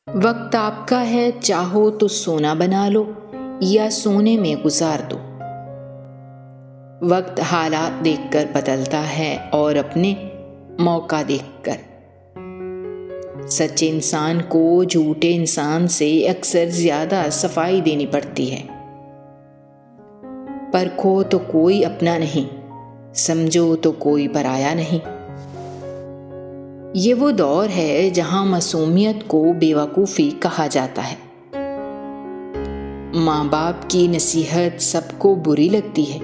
वक्त आपका है, चाहो तो सोना बना लो या सोने में गुजार दो। वक्त हालात देखकर बदलता है और अपने मौका देखकर। सच्चे इंसान को झूठे इंसान से अक्सर ज्यादा सफाई देनी पड़ती है। परखो तो कोई अपना नहीं, समझो तो कोई पराया नहीं। ये वो दौर है जहां मासूमियत को बेवकूफ़ी कहा जाता है। माँ बाप की नसीहत सबको बुरी लगती है,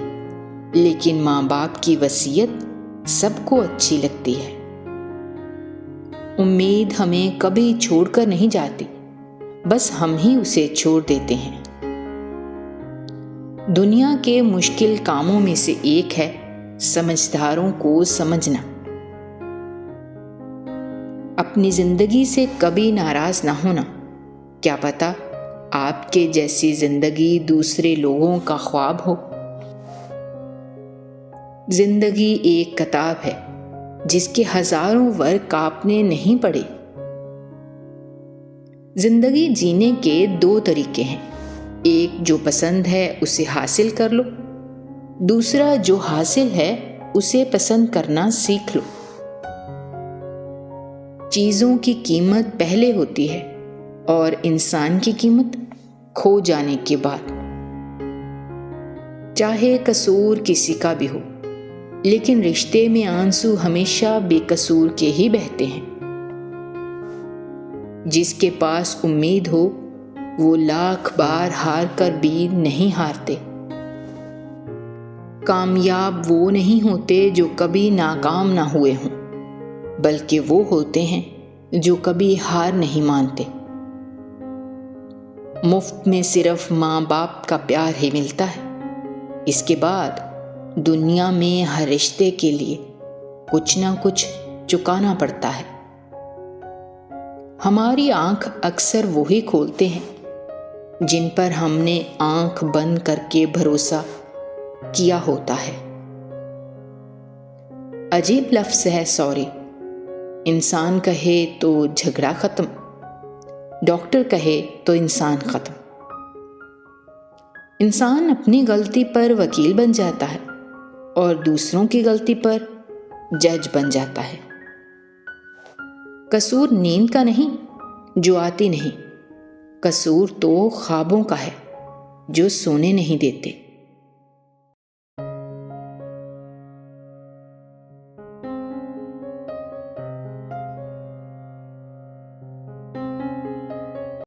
लेकिन माँ बाप की वसीयत सबको अच्छी लगती है। उम्मीद हमें कभी छोड़कर नहीं जाती, बस हम ही उसे छोड़ देते हैं। दुनिया के मुश्किल कामों में से एक है समझदारों को समझना। अपनी जिंदगी से कभी नाराज ना होना। क्या पता आपके जैसी जिंदगी दूसरे लोगों का ख्वाब हो। जिंदगी एक किताब है जिसके हजारों वर्ग आपने नहीं पढ़े। जिंदगी जीने के दो तरीके हैं, एक जो पसंद है उसे हासिल कर लो, दूसरा जो हासिल है उसे पसंद करना सीख लो। चीजों की कीमत पहले होती है और इंसान की कीमत खो जाने के बाद। चाहे कसूर किसी का भी हो, लेकिन रिश्ते में आंसू हमेशा बेकसूर के ही बहते हैं। जिसके पास उम्मीद हो वो लाख बार हार कर भी नहीं हारते। कामयाब वो नहीं होते जो कभी नाकाम ना हुए हों, बल्कि वो होते हैं जो कभी हार नहीं मानते। मुफ्त में सिर्फ माँ बाप का प्यार ही मिलता है। इसके बाद दुनिया में हर रिश्ते के लिए कुछ ना कुछ चुकाना पड़ता है। हमारी आंख अक्सर वो ही खोलते हैं जिन पर हमने आंख बंद करके भरोसा किया होता है। अजीब लफ्ज़ है सॉरी। इंसान कहे तो झगड़ा खत्म, डॉक्टर कहे तो इंसान खत्म। इंसान अपनी गलती पर वकील बन जाता है और दूसरों की गलती पर जज बन जाता है। कसूर नींद का नहीं जो आती नहीं, कसूर तो ख्वाबों का है जो सोने नहीं देते।